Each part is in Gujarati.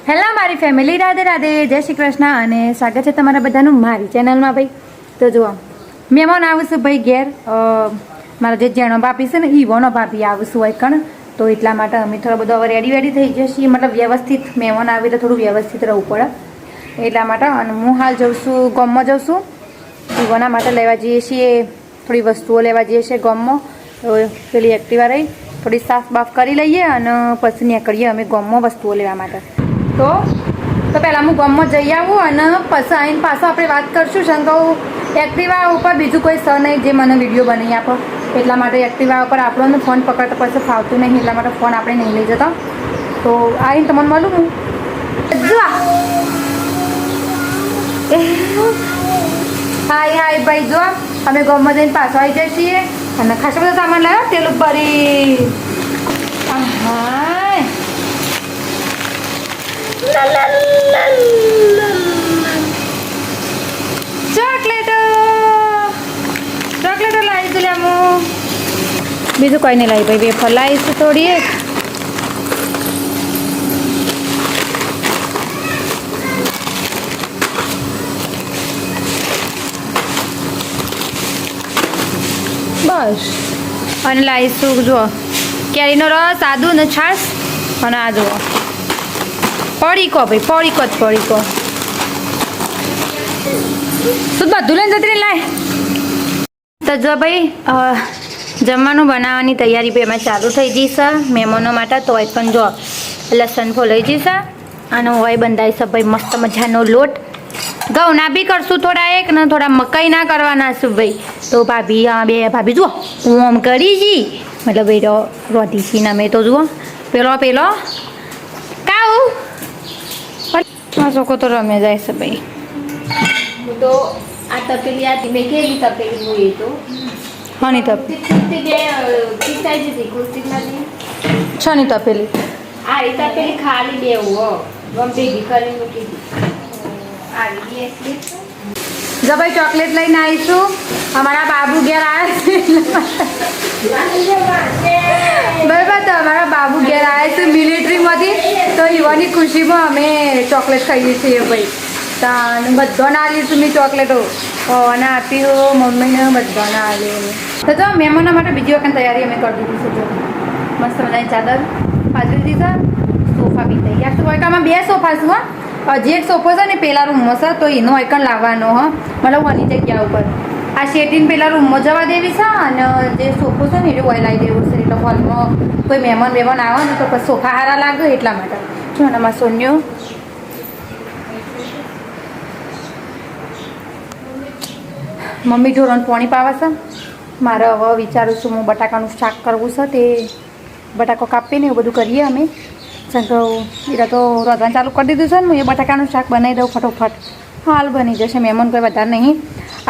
હેલો મારી ફેમિલી, રાધે રાધે, જય શ્રી કૃષ્ણ અને સ્વાગત છે તમારા બધાનું મારી ચેનલમાં. ભાઈ તો જુઓ, મહેમાન આવશું ભાઈ ઘેર. મારા જે જેણો ભાભી છે ને ઈવોનો ભાભી આવશું હોય કણ, તો એટલા માટે અમે થોડો બધો હવે રેડી થઈ જઈએ. મતલબ વ્યવસ્થિત મહેમાન આવે તો થોડું વ્યવસ્થિત રહેવું પડે એટલા માટે. અને હું હાલ જઉં છું ગામમાં, જઉં છું ઈવોના માટે લેવા જઈએ છીએ, થોડી વસ્તુઓ લેવા જઈએ છીએ ગામમાં. તો પેલી એક્ટિવા રહી થોડી સાફ બાફ કરી લઈએ અને પછી નીકળીએ અમે ગામમાં વસ્તુઓ લેવા માટે. તો પહેલાં હું ગામમાં જઈ આવું અને પછી આવીને પાછો આપણે વાત કરશું. શંકાઉ એક્ટિવા ઉપર બીજું કોઈ સર નહીં જે મને વિડીયો બનાવી આપો, એટલા માટે એક્ટિવા ઉપર આપણને ફોન પકડતો પછી ફાવતું નહીં, એટલા માટે ફોન આપણે નહીં લઈ જતા. તો આવીને તમને મળું હું. હાય હાય ભાઈ, જો અમે ગામમાં જઈને પાછો આવી જઈએ છીએ અને ખાસો બધો સામાન લાવ્યો તેલ ભરી. હા ચોકલેટો લાવીશું લે. હું બીજું કોઈ નહીં લાવી ભાઈ, વેફર લાવીશું થોડી એક. બસ અને લાવીશું જુઓ કેરીનો રસ, આદુ ને છાશ. અને આ જુઓ પડીકો ભાઈ, પડીકો જ પડીકો. તું બધું લઈને જતી રહી લાય. તો જો ભાઈ જમવાનું બનાવવાની તૈયારી ભાઈ એમાં ચાલુ થઈ જઈશ મહેમાનો માટે. તો હોય પણ જો લસણ ફોલાઈ જઈશ અને હોય બંધાઈ છે ભાઈ મસ્ત મજાનો લોટ. ઘઉંના બી કરશું થોડા એક ને થોડા મકાઈના કરવાના છું ભાઈ. તો ભાભી બે ભાભી જુઓ ઓમ કરી જી, મતલબ ભાઈ રોધી છીએ ને અમે. તો જુઓ પેલો કાઉ છોકો તો રમે જાય છે ભાઈ. તો આ તપેલી આ મેં કેવી તપેલી હું એ તો હની તપેલી છની તપેલી આ એ તપેલી ખાલી બે હો ગમ ભેગી કરી મૂકી આવી જો ભાઈ ચોકલેટ લઈને આવીશું. અમારા બાબુ ઘેર આવ્યા છે બરાબર. તો અમારા બાબુ ઘેર આવ્યા છે મિલિટરીમાંથી, તો યુવાની ખુશીમાં અમે ચોકલેટ ખાઈએ છીએ ભાઈ. તો બધાને આવીશું મેં ચોકલેટો અને આપી મમ્મીને બધાને આવી. તો જો મહેમાનો માટે બીજી વખત તૈયારી અમે કરી દીધી છે. જો મસ્ત મજાની ચાદર પાથરી દીધી છે, સોફા બી તૈયાર છે. આમાં બે સોફા છે. હજી એક સોફો છે ને પેલા રૂમમાં છે, તો એનો આઈકન લાવવાનો મતલબ ઓની જગ્યા ઉપર. આ શેટીને પેલા રૂમમાં જવા દેવી છે અને જે સોફો છે ને એ ઓઇલ આવી દેવું છે. એટલે હોલમાં કોઈ મહેમાન આવે ને તો પછી સોફા સારા લાગે એટલા માટે. જો એનામાં સોન્યો મમ્મી ઢોરણ પાણી પાવા છે. મારે હવે વિચારું છું હું બટાકાનું શાક કરવું છે, તે બટાકો કાપીને એવું બધું કરીએ અમે. એરા તો રોધવાનું ચાલુ કરી દીધું છે ને, હું એ બટાકાનું શાક બનાવી દઉં ફટોફટ. હાલ બની જશે. મહેમાન કોઈ વધારે નહીં.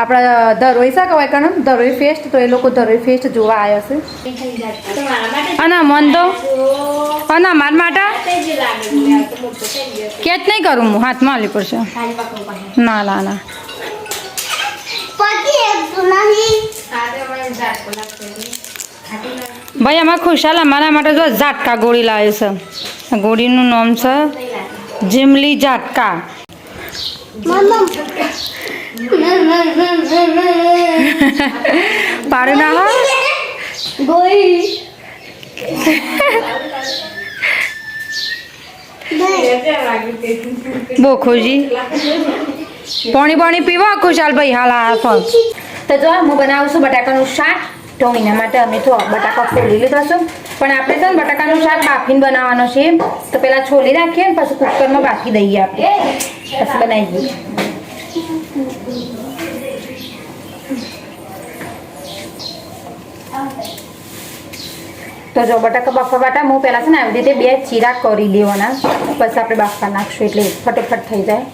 આપણા ધરોઈ શાક હોય કારણ ધરોઈ ફેસ્ટ, તો એ લોકો ધરોઈ ફેસ્ટ જોવા આવ્યા છે. અને મન તો અને અમારા માટે કેચ નહીં કરું હું, હાથમાં હાલી પડશે. ના ના ના ભાઈ અમારા ખુશાલ અમારા માટે જો ઝાટકા ગોળી લાવે છે. ગોળીનું નામ છે જીમલી ઝાટકા. પાડું ના હો બોખુજી પાણી પીવો ખુશાલ ભાઈ. હાલ આ તો જો હું બનાવું છું બટાકાનું શાક. તો એના માટે અમે તો બટાકા ફોલી લીધા છે, પણ આપણે છે ને બટાકાનું શાક બાફીને બનાવવાનો છે. તો પહેલાં છોલી રાખીએ ને પછી કુકરમાં બાફી દઈએ આપણે, પછી બનાવી દઈએ. તો જો બટાકા બાફવા માટે હું પહેલાં છે ને આવી રીતે બે ચીરા કરી દેવાના, પછી આપણે બાફવા નાખશું એટલે ફટોફટ થઈ જાય.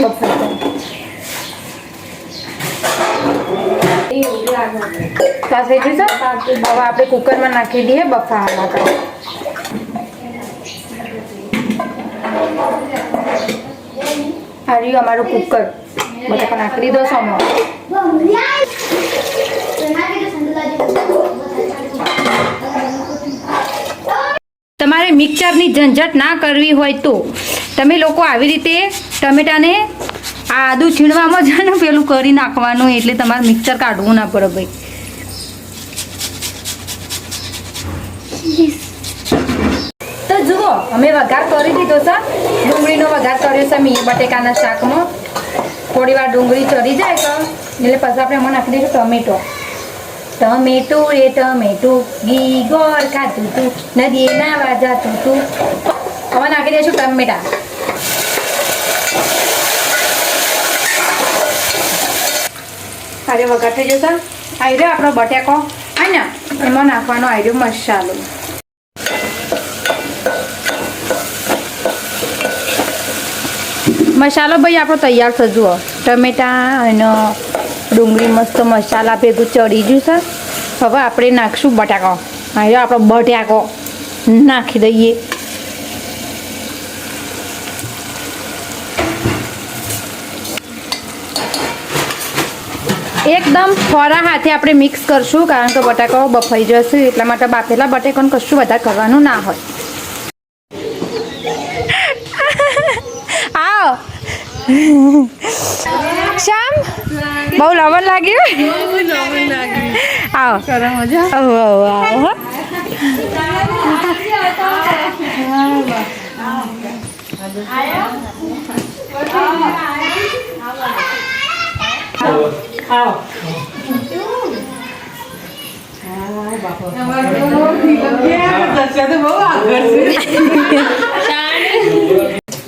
બફાઈ થઈ ગયું છે. હવે આપણે કુકરમાં નાખી દઈએ બફાવા માટે. આ રહ્યું અમારું કુકર. બટાકા નાખી દીધો સમો. તમારે તમારે મિક્સરની ઝંઝટ ના કરવી હોય તો તમે લોકો આવી રીતે ટમેટાને આદું છીણવામાં જ ને પેલું કરી નાખવાનું, એટલે તમારે મિક્સર કાઢવું ના પડે ભાઈ. તો જુઓ અમે વઘાર કરી દીધો છે, ડુંગળીનો વઘાર કર્યો છે મેં બટેકાના શાકમાં. થોડી વાર ડુંગળી ચડી જાય તો એટલે પછી આપણે એમાં નાખી દઈશું ટમેટો. ટમેટું રે ટમેટું ઘી ગોળ ખાતું તું નદીએ નાવા જાતું તું. હવે નાખી દઈશું ટમેટા. આર્યો વઘાર થઈ જશે. આર્યો આપણો બટેકો હોય ને એમાં નાખવાનો આર્યો મસાલો. મસાલો ભાઈ આપણો તૈયાર છે. જુઓ ટમેટા અને ડુંગળી મસ્ત મસાલા ભેગું ચડી ગયું છે. હવે આપણે નાખશું બટાકો. આર્યો આપણો બટાકો નાખી દઈએ. એકદમ ફોરા હાથે આપણે મિક્સ કરશું, કારણ કે બટાકો બફાઈ જશે એટલા માટે બાફેલા બટાકાને કશું વધારે કરવાનું ના હોય. આવો શ્યામ, બહુ લવણ લાગ્યું. આવો આવો આવો.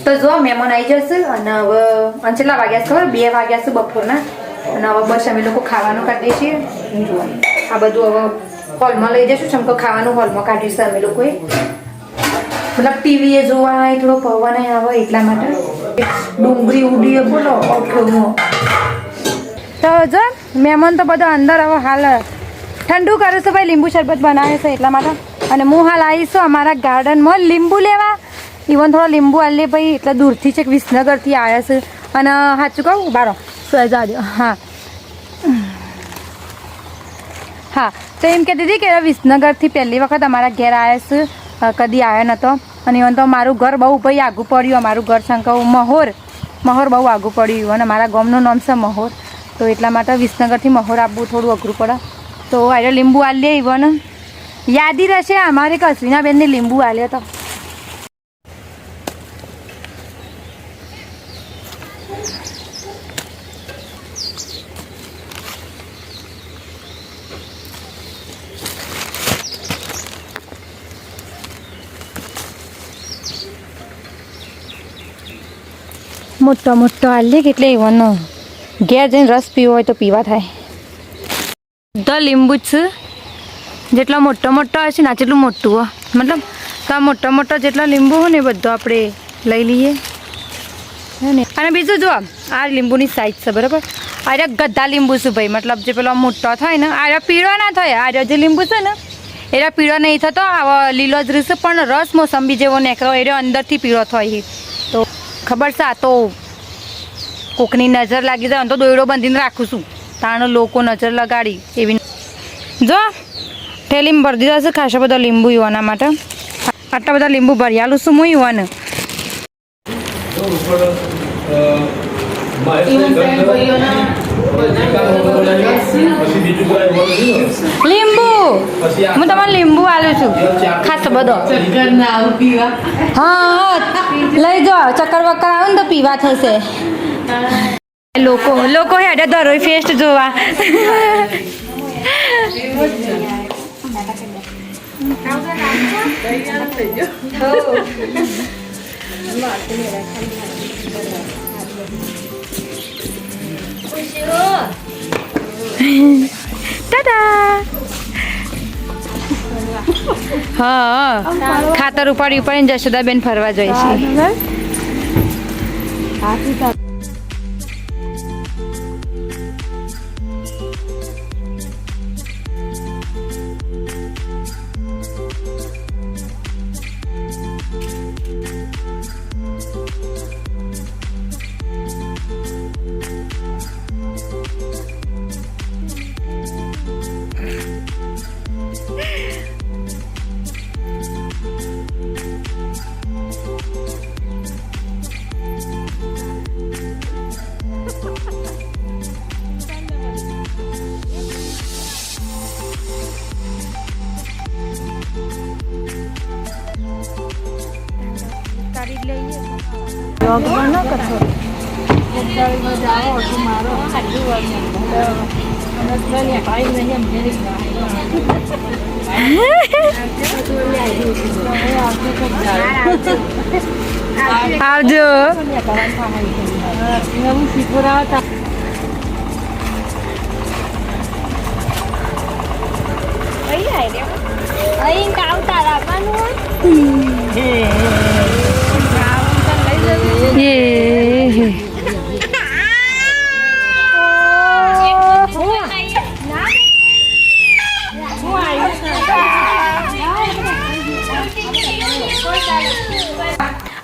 તો જો મહેમાન આવી જશે અને હવે કેટલા વાગ્યા છે ખબર? 2 વાગ્યા છે બપોરના. અને હવે બસ અમે લોકો ખાવાનું કાઢીએ છીએ. જુઓ આ બધું હવે હોલમાં લઈ જઈશું. ચમકો ખાવાનું હોલમાં કાઢ્યું છે અમે લોકોએ. મતલબ ટીવીએ જોવા થોડો પવન આવે એટલા માટે. ડુંગળી ઉડીએ બોલો ઓઠોમાં. તો જો મહેમાન તો બધા અંદર હવે હાલ ઠંડુ કરે છે ભાઈ, લીંબુ શરબત બનાવે છે એટલા માટે. અને હું હાલ આવીશું અમારા ગાર્ડનમાં લીંબુ લેવા. ઇવન થોડા લીંબુ આલે ભાઈ, એટલે દૂરથી છે વિસનગરથી આવ્યા છે. અને સાચું કહું બારો સજા દો. હા હા, તો એમ કહેતી હતી કે વિસનગરથી પહેલી વખત અમારા ઘેર આવ્યા છે, કદી આવ્યો નહોતો. અને ઇવન તો મારું ઘર બહુ ભાઈ આગું પડ્યું. અમારું ઘર શંકર મહોર બહુ આગું પડ્યું. ઇવન અમારા ગામનું નામ છે મહોર, તો એટલા માટે વિસનગરથી મહોર આવવું થોડું અઘરું પડે. તો આજે લીંબુ આલીએ. ઇવન યાદી રહેશે અમારે કે અશ્વિનાબેનને લીંબુ આલ્યો તો. મોટો મોટો આલીએ એટલે ઇવન ઘેર જઈને રસ પીવો હોય તો પીવા થાય. બધા લીંબુ જ છે. જેટલો મોટો હશે ને જેટલું મોટું હોય, મતલબ તો આ મોટા જેટલા લીંબુ હોય ને એ બધો આપણે લઈ લઈએ. અને બીજું જો આ લીંબુની સાઈઝ છે બરાબર. આ ગદ્દા લીંબુ છે ભાઈ, મતલબ જે પેલો મોટો થાય ને આ પીળો ના થાય. આ જે લીંબુ છે ને એ પીળો નહીં થતો, આવો લીલો જ રહેશે. પણ રસ મોસંબી જેવો નીકળો એ અંદરથી પીળો થાય. તો ખબર છે આ તો કોકની નજર લાગી જાય તો દોયડો બાંધીને રાખું છું, તાણ લોકો નજર લગાડી એવી. જો થેલીમાં ભરી દીધા છે ખાસા બધા લીંબુ યુવાના માટે. આટલા બધા લીંબુ ભર્યાલું છું હું યુવાન. લીંબુ હું તમને લીંબુ આલું છું ખાસ બધો. હા લઈ જાઓ, ચક્કર વક્કર આવે ને તો પીવા થશે. લોકો હેડે દરોઈ ફેસ્ટ જોવા. હા ખાતર ઉપાડી ઉપાડીને જશોદાબેન ફરવા જાય છે. બ્લોગ બનો કથો આવજો. અહીં કાવતા રાખવાનું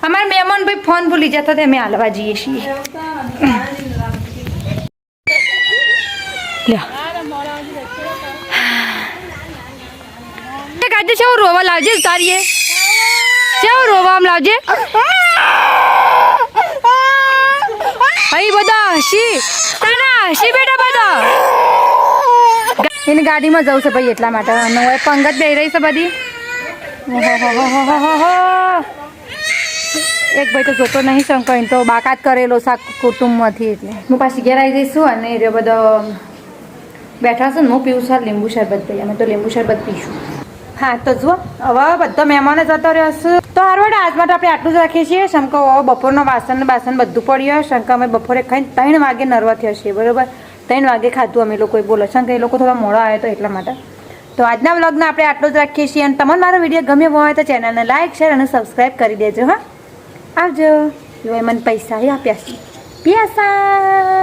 અમારા મહેમાન ભાઈ ફોન ભૂલી જતા તે અમે હાલવા જઈએ છીએ. આજે છે રોવા લાવજે તારીએ છે રોવા આમ લાવજે. અહીં બધા હસી હસી બેટા બધા એની ગાડીમાં જવું છે ભાઈ એટલા માટે અને હવે પંગત બેહી રહી છે બધી. એક ભાઈ તો જોતો નહીં શંકર તો બાકાત કરેલો શાક કુટુંબમાંથી એટલે હું પાછી ઘેર આવી જઈશું અને એ બધો બેઠા છે ને હું પીવું છું લીંબુ શરબત ભાઈ અમે તો લીંબુ શરબત પીશું. હા તો જુઓ હવે બધા મહેમાનો જતો રહેશે તો હારવાડ આજ માટે આપણે આટલું જ રાખીએ છીએ. શંકર હવે બપોરનો વાસણ બધું પડ્યું શંકર અમે બપોરે ખાઈને 3 વાગે નરવા થયા છીએ બરાબર. 3 વાગે ખાધું અમે લોકોએ બોલો શંકર એ લોકો થોડા મોડા આવ્યા તો એટલા માટે. તો આજના વ્લોગને આપણે આટલું જ રાખીએ છીએ અને તમને મારો વિડીયો ગમ્યો હોય તો ચેનલને લાઈક શેર અને સબસ્ક્રાઈબ કરી દેજો. હા આવજો. મને પૈસા આપ્યા છે પૈસા.